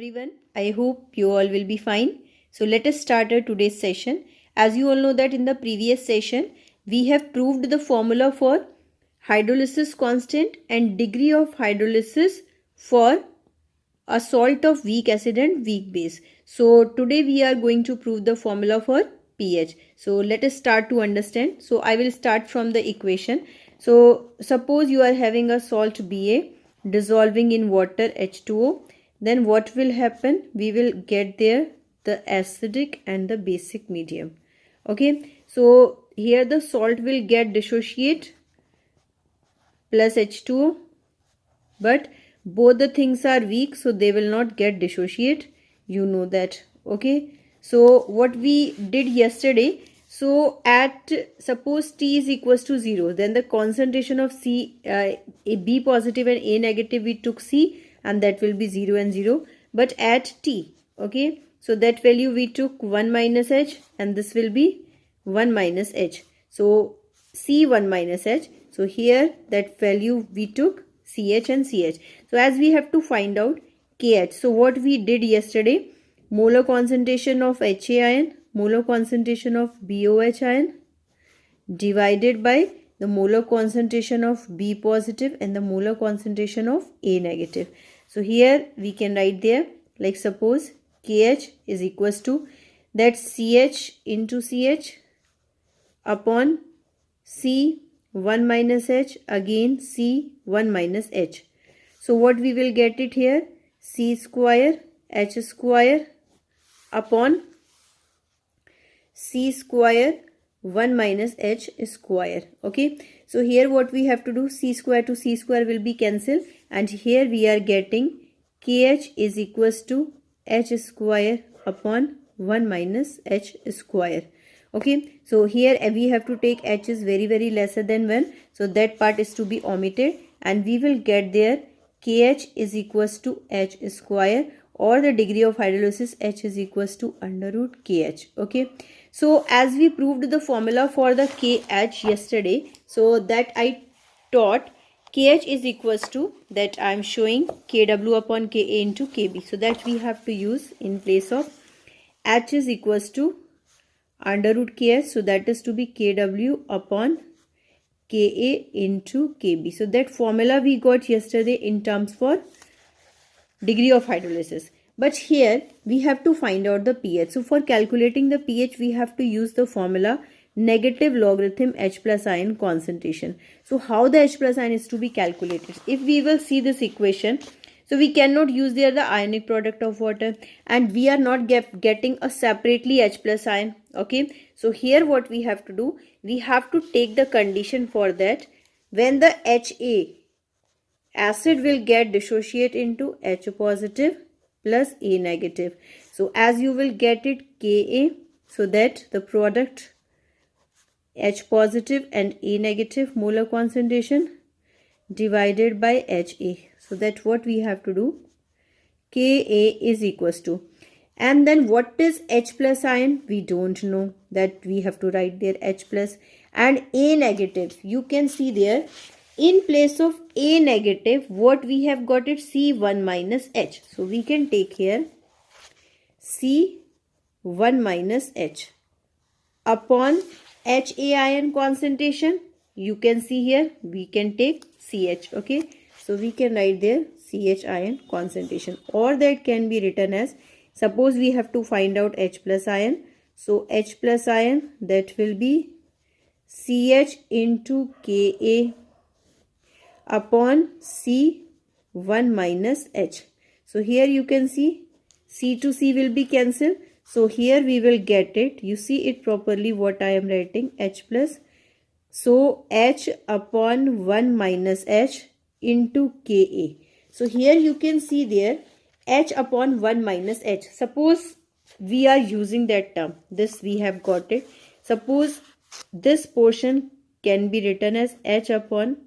everyone. I hope you all will be fine. So let us start our today's session. As you all know that in the previous session, we have proved the formula for hydrolysis constant and degree of hydrolysis for a salt of weak acid and weak base. So today we are going to prove the formula for pH. So let us start to understand. So I will start from the equation. So suppose you are having a salt Ba dissolving in water H2O. Then what will happen? We will get there the acidic and the basic medium. Okay. So here the salt will get dissociate plus H2O. But both the things are weak, so they will not get dissociate. You know that. Okay. So what we did yesterday, so at suppose T is equals to 0, then the concentration of a B positive and A negative, we took C, and that will be 0 and 0. But at T, okay, so that value we took 1 minus H, and this will be 1 minus H. So C 1 minus H. So here that value we took CH and CH. So as we have to find out KH. So what we did yesterday, molar concentration of HA ion, molar concentration of BOH ion divided by the molar concentration of B positive and the molar concentration of A negative. So here we can write there, like suppose KH is equals to that CH into CH upon C 1 minus H again C 1 minus H. So what we will get it here, C square H square upon C square 1 minus H square. Okay. So here what we have to do, C square to C square will be cancelled, and here we are getting KH is equals to H square upon 1 minus H square. Okay, so here we have to take H is very lesser than 1. So that part is to be omitted, and we will get there KH is equals to H square, or the degree of hydrolysis H is equals to under root KH. Okay, so as we proved the formula for the KH yesterday, so that I taught KH is equals to that I am showing KW upon KA into KB. So that we have to use in place of H is equals to under root KH, so that is to be KW upon KA into KB. So that formula we got yesterday in terms for degree of hydrolysis. But here we have to find out the pH. So for calculating the pH, we have to use the formula negative logarithm H plus ion concentration. So how the H plus ion is to be calculated? If we will see this equation, so we cannot use there the ionic product of water, and we are not getting a separately H plus ion. Okay, so here what we have to do, we have to take the condition for that when the HA acid will get dissociate into H positive plus A negative. So as you will get it Ka, so that the product H positive and A negative molar concentration divided by HA. So that what we have to do, Ka is equals to, and then what is H plus ion? We don't know, that we have to write there H plus, and A negative. You can see there in place of A negative what we have got it C1 minus H. So we can take here C1 minus H upon HA ion concentration. You can see here we can take CH. Okay, so we can write there CH ion concentration, or that can be written as, suppose we have to find out H plus ion. So H plus ion, that will be CH into Ka upon C1 minus H. So here you can see C to C will be cancelled. So here we will get it. You see it properly what I am writing, H plus. So H upon 1 minus H into Ka. So here you can see there H upon 1 minus H. Suppose we are using that term, this we have got it. Suppose this portion can be written as H upon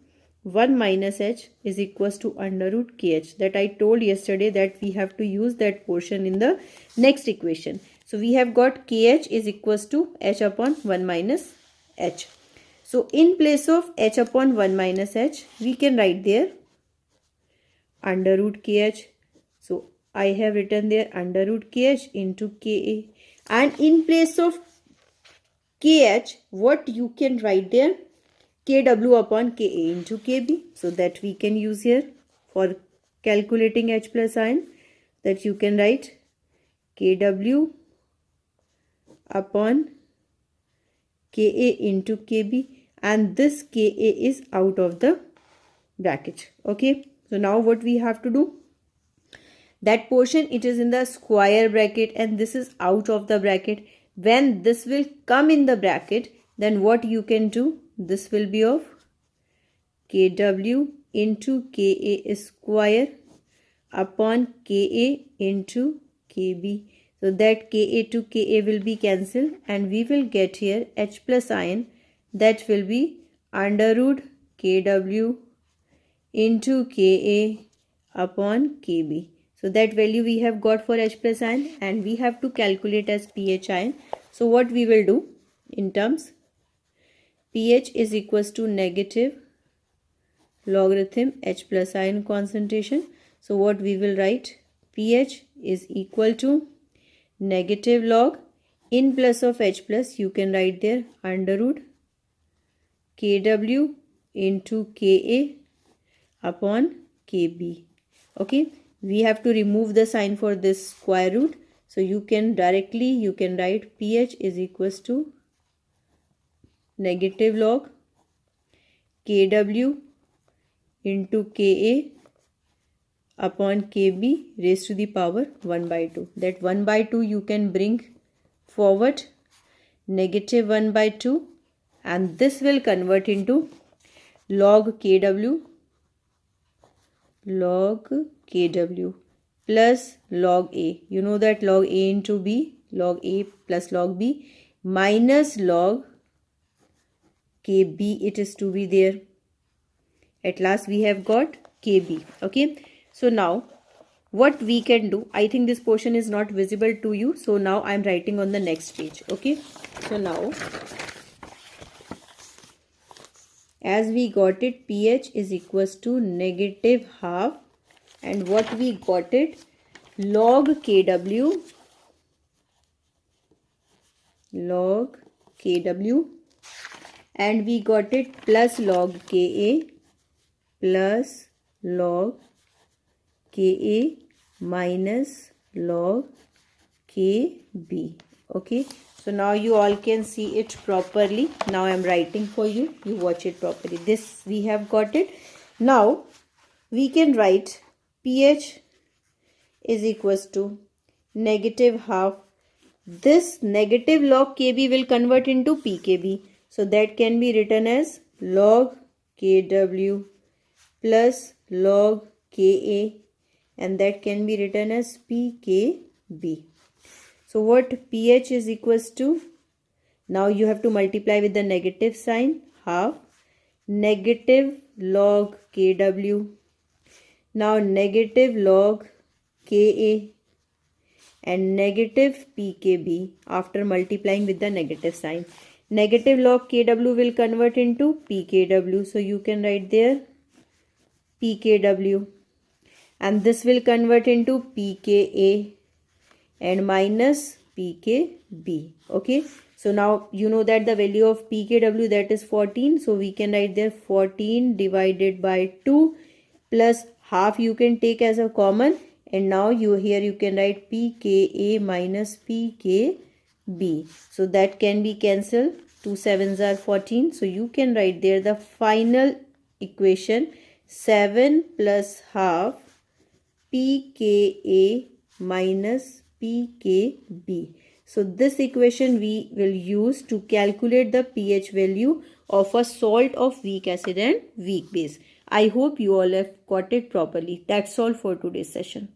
1 minus H is equals to under root KH. That I told yesterday that we have to use that portion in the next equation. So we have got KH is equals to H upon 1 minus H. So in place of H upon 1 minus H, we can write there under root KH. So I have written there under root KH into Ka. And in place of KH, what you can write there? Kw upon Ka into Kb. So that we can use here for calculating H plus ion. That you can write Kw upon Ka into Kb. And this Ka is out of the bracket. Okay. So now what we have to do? That portion, it is in the square bracket and this is out of the bracket. When this will come in the bracket, then what you can do? This will be of Kw into Ka square upon Ka into Kb. So that Ka to Ka will be cancelled and we will get here H plus ion, that will be under root Kw into Ka upon Kb. So that value we have got for H plus ion and we have to calculate as pH ion. So what we will do in terms, pH is equals to negative logarithm H plus ion concentration. So what we will write, pH is equal to negative log, in place of H plus you can write there under root Kw into Ka upon Kb. Okay. We have to remove the sign for this square root. So you can write pH is equals to negative log Kw into Ka upon Kb raised to the power 1 by 2. That 1 by 2 you can bring forward, negative 1 by 2, and this will convert into log Kw plus log A. You know that log A into B, log A plus log B minus log Kb, it is to be there. At last we have got Kb. Okay. So now what we can do, I think this portion is not visible to you. So now I am writing on the next page. Okay. So now as we got it, pH is equals to negative half, and what we got it, log Kw and we got it plus log Ka plus log Ka minus log Kb. Okay. So now you all can see it properly. Now I am writing for you. You watch it properly. This we have got it. Now we can write pH is equals to negative half. This negative log Kb will convert into pKb. So that can be written as log Kw plus log Ka, and that can be written as pKb. So what pH is equals to, now you have to multiply with the negative sign, half, negative log Kw, now negative log Ka and negative pKb after multiplying with the negative sign. Negative log Kw will convert into pKw. So you can write there pKw, and this will convert into pKa and minus pKb. Okay. So now you know that the value of pKw, that is 14. So we can write there 14 divided by 2 plus half you can take as a common, and now here you can write pKa minus pKb. So that can be cancelled. 2 7s are 14. So you can write there the final equation, 7 plus half pKa minus pKb. So this equation we will use to calculate the pH value of a salt of weak acid and weak base. I hope you all have got it properly. That's all for today's session.